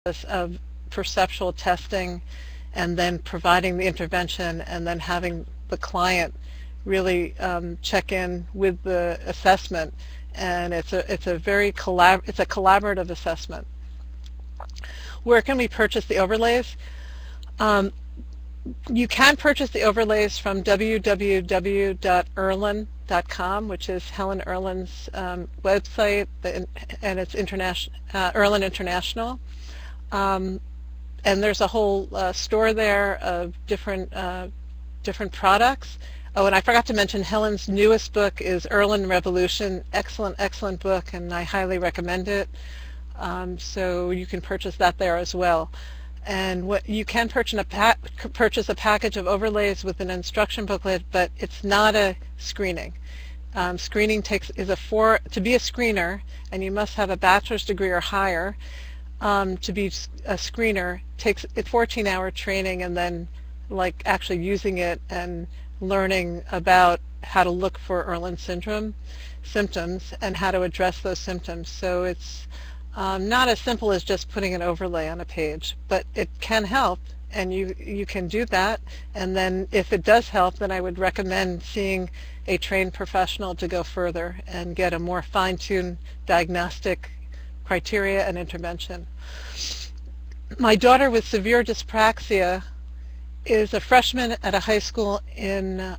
of perceptual testing and then providing the intervention and then having the client really check in with the assessment. And it's a collaborative assessment. Where can we purchase the overlays? You can purchase the overlays from www.irlen.com, which is Helen Irlen's website, and it's Irlen International. And there's a whole store there of different products. Oh, and I forgot to mention Helen's newest book is Irlen Revolution. Excellent book, and I highly recommend it. So you can purchase that there as well. And what you can purchase a package of overlays with an instruction booklet, but it's not a screening. Screening to be a screener, and you must have a bachelor's degree or higher. To be a screener takes 14-hour training, and then like actually using it and learning about how to look for Irlen syndrome symptoms and how to address those symptoms. So it's not as simple as just putting an overlay on a page, but it can help, and you can do that. And then if it does help, then I would recommend seeing a trained professional to go further and get a more fine-tuned diagnostic criteria and intervention. My daughter with severe dyspraxia is a freshman at a high school in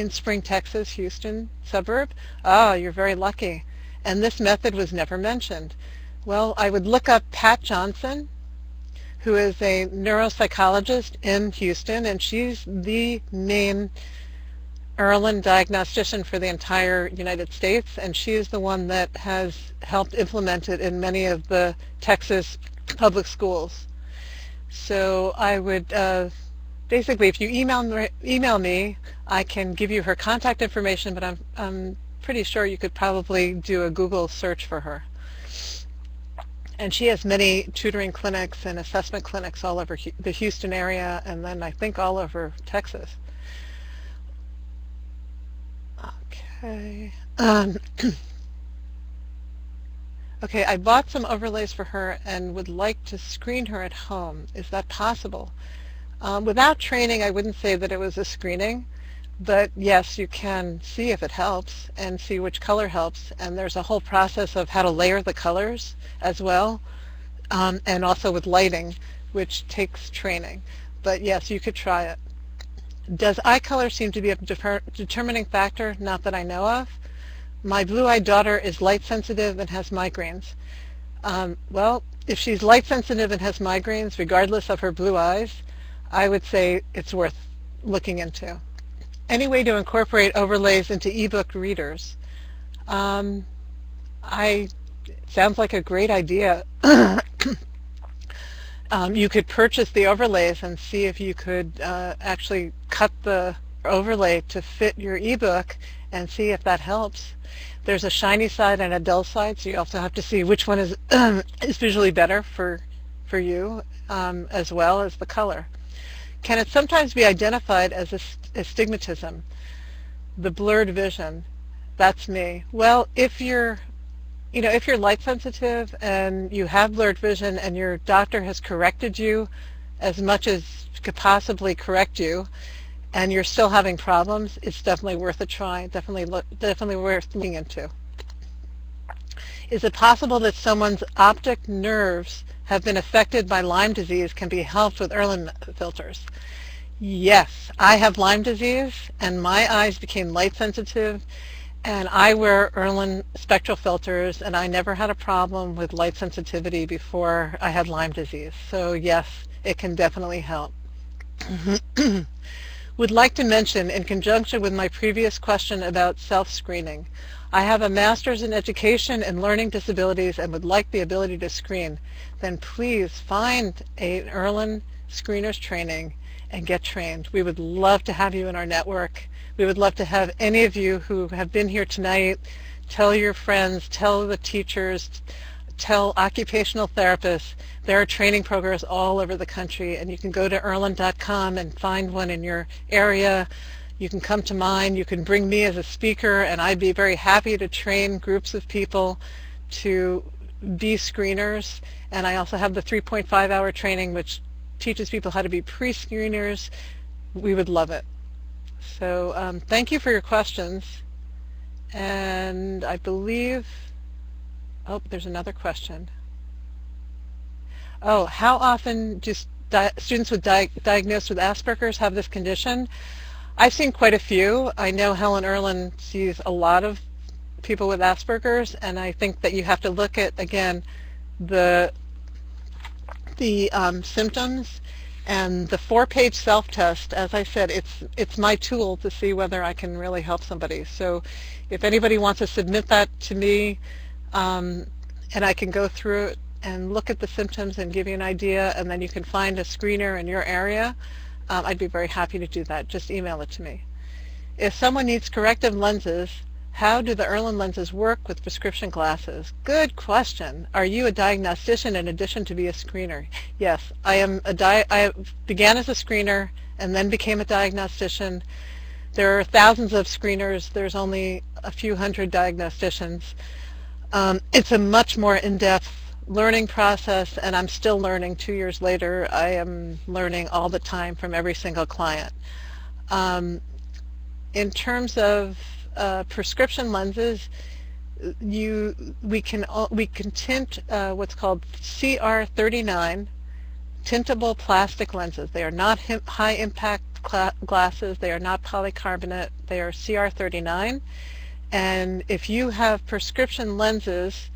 Spring, Texas, Houston suburb. Ah, you're very lucky. And this method was never mentioned. Well, I would look up Pat Johnson, who is a neuropsychologist in Houston, and she's the main Irlen diagnostician for the entire United States, and she is the one that has helped implement it in many of the Texas public schools. So I would basically, if you email me, I can give you her contact information, but I'm pretty sure you could probably do a Google search for her. And she has many tutoring clinics and assessment clinics all over the Houston area, and then I think all over Texas. Okay. Okay, I bought some overlays for her and would like to screen her at home. Is that possible? Without training, I wouldn't say that it was a screening, but yes, you can see if it helps and see which color helps. And there's a whole process of how to layer the colors as well, and also with lighting, which takes training. But yes, you could try it. Does eye color seem to be a determining factor? Not that I know of. My blue-eyed daughter is light sensitive and has migraines. Well, if she's light sensitive and has migraines, regardless of her blue eyes, I would say it's worth looking into. Any way to incorporate overlays into ebook readers? Sounds like a great idea. You could purchase the overlays and see if you could actually cut the overlay to fit your ebook and see if that helps. There's a shiny side and a dull side, so you also have to see which one is visually better for you, as well as the color. Can it sometimes be identified as astigmatism, the blurred vision? That's me. Well, if you're light sensitive and you have blurred vision and your doctor has corrected you as much as could possibly correct you, and you're still having problems, it's definitely worth a try. Definitely worth looking into. Is it possible that someone's optic nerves have been affected by Lyme disease can be helped with Irlen filters? Yes, I have Lyme disease, and my eyes became light sensitive, and I wear Irlen spectral filters, and I never had a problem with light sensitivity before I had Lyme disease. So yes, it can definitely help. Would like to mention, in conjunction with my previous question about self-screening, I have a master's in education and learning disabilities and would like the ability to screen. Then please find an Irlen screener's training and get trained. We would love to have you in our network. We would love to have any of you who have been here tonight tell your friends, tell the teachers, tell occupational therapists. There are training programs all over the country, and you can go to irlen.com and find one in your area. You can come to mine. You can bring me as a speaker, and I'd be very happy to train groups of people to be screeners, and I also have the 3.5-hour training which teaches people how to be pre-screeners. We would love it. So thank you for your questions. And I believe, oh, there's another question. Oh, how often do students diagnosed with Asperger's have this condition? I've seen quite a few. I know Helen Irlen sees a lot of people with Asperger's, and I think that you have to look at, again, the symptoms and the 4-page self-test. As I said, it's my tool to see whether I can really help somebody. So if anybody wants to submit that to me, and I can go through it and look at the symptoms and give you an idea, and then you can find a screener in your area, I'd be very happy to do that. Just email it to me. If someone needs corrective lenses, how do the Irlen lenses work with prescription glasses? Good question. Are you a diagnostician in addition to be a screener? Yes, I am. I began as a screener and then became a diagnostician. There are thousands of screeners. There's only a few hundred diagnosticians. It's a much more in-depth learning process, and I'm still learning 2 years later. I am learning all the time from every single client. In terms of prescription lenses, we can tint what's called CR39 tintable plastic lenses. They are not high impact glasses. They are not polycarbonate. They are CR39. And if you have prescription lenses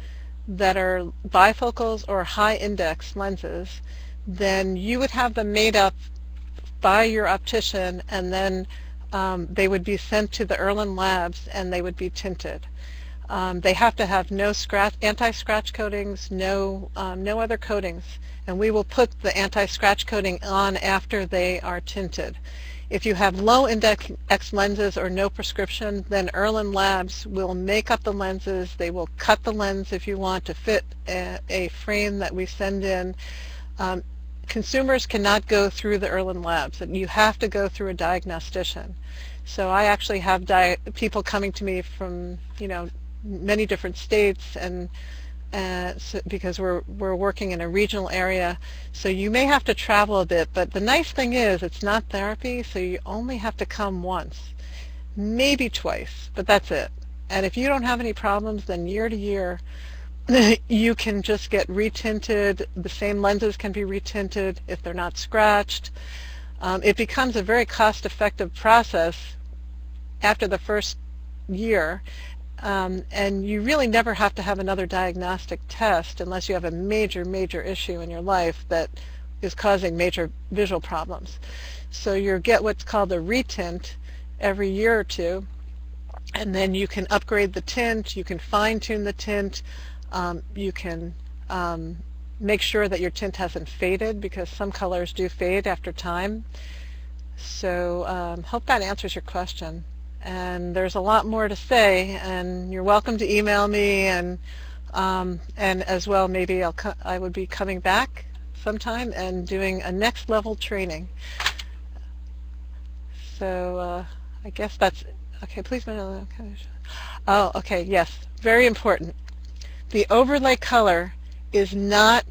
that are bifocals or high index lenses, then you would have them made up by your optician, and then they would be sent to the Irlen labs and they would be tinted. They have to have no anti-scratch coatings, no other coatings, and we will put the anti-scratch coating on after they are tinted. If you have low index lenses or no prescription, then Irlen labs will make up the lenses. They will cut the lens if you want to fit a frame that we send in. Consumers cannot go through the Irlen labs, and you have to go through a diagnostician. So I actually have people coming to me from many different states, and because we're working in a regional area, so you may have to travel a bit. But the nice thing is it's not therapy, so you only have to come once, maybe twice, but that's it. And if you don't have any problems, then year to year you can just get retinted. The same lenses can be retinted if they're not scratched. It becomes a very cost-effective process after the first year, and you really never have to have another diagnostic test unless you have a major issue in your life that is causing major visual problems. So you get what's called a retint every year or two, and then you can upgrade the tint, you can fine-tune the tint, you can make sure that your tint hasn't faded, because some colors do fade after time. So hope that answers your question. And there's a lot more to say, and you're welcome to email me, and as well, maybe I would be coming back sometime and doing a next level training. So I guess that's okay. Please. Oh, okay. Yes, very important. The overlay color is not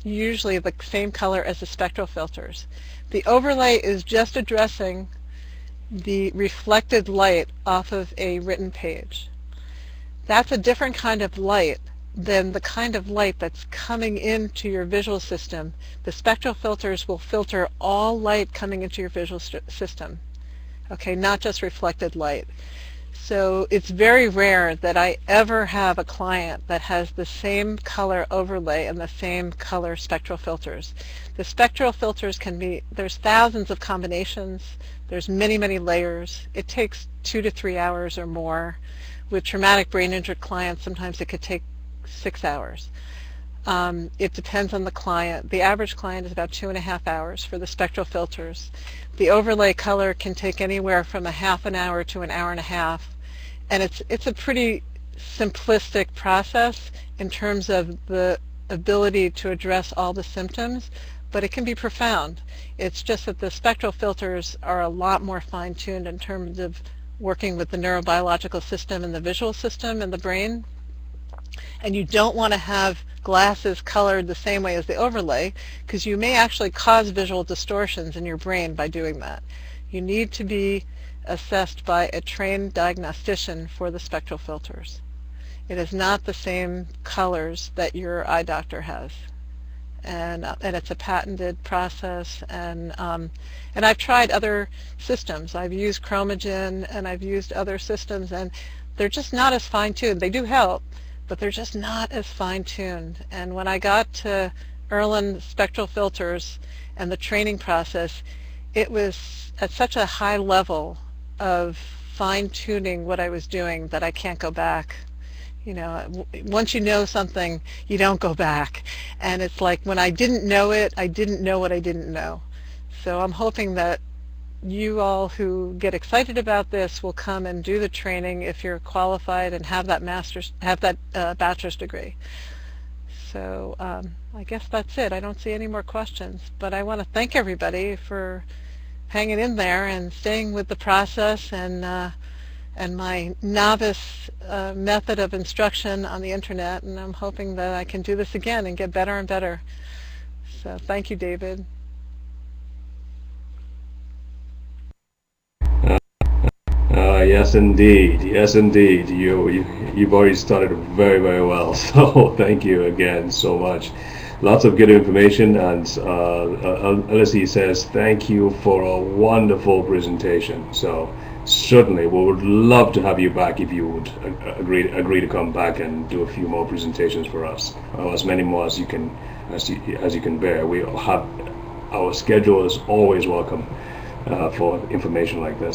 usually the same color as the spectral filters. The overlay is just addressing the reflected light off of a written page. That's a different kind of light than the kind of light that's coming into your visual system. The spectral filters will filter all light coming into your visual system, okay, not just reflected light. So it's very rare that I ever have a client that has the same color overlay and the same color spectral filters. The spectral filters can be, there's thousands of combinations, there's many layers. It takes 2 to 3 hours or more. With traumatic brain injured clients, sometimes it could take 6 hours. It depends on the client. The average client is about 2.5 hours for the spectral filters. The overlay color can take anywhere from a half an hour to an hour and a half, and it's a pretty simplistic process in terms of the ability to address all the symptoms, but it can be profound. It's just that the spectral filters are a lot more fine-tuned in terms of working with the neurobiological system and the visual system in the brain. And you don't want to have glasses colored the same way as the overlay, because you may actually cause visual distortions in your brain by doing that. You need to be assessed by a trained diagnostician for the spectral filters. It is not the same colors that your eye doctor has. And it's a patented process, and I've tried other systems. I've used Chromogen and I've used other systems, and they're just not as fine-tuned. They do help, but they're just not as fine-tuned. And when I got to Irlen spectral filters and the training process, it was at such a high level of fine-tuning what I was doing that I can't go back. You know, once you know something, you don't go back. And it's like when I didn't know it, I didn't know what I didn't know. So I'm hoping that you all who get excited about this will come and do the training if you're qualified and have that bachelor's degree. So I guess that's it. I don't see any more questions, but I want to thank everybody for hanging in there and staying with the process, and my novice method of instruction on the internet, and I'm hoping that I can do this again and get better and better. So thank you, David. Yes, indeed. Yes, indeed. You've already started very, very well. So thank you again so much. Lots of good information, and Elsie says thank you for a wonderful presentation. So certainly, we would love to have you back if you would agree to come back and do a few more presentations for us, as many more as you can bear. We have our schedule is always welcome for information like this.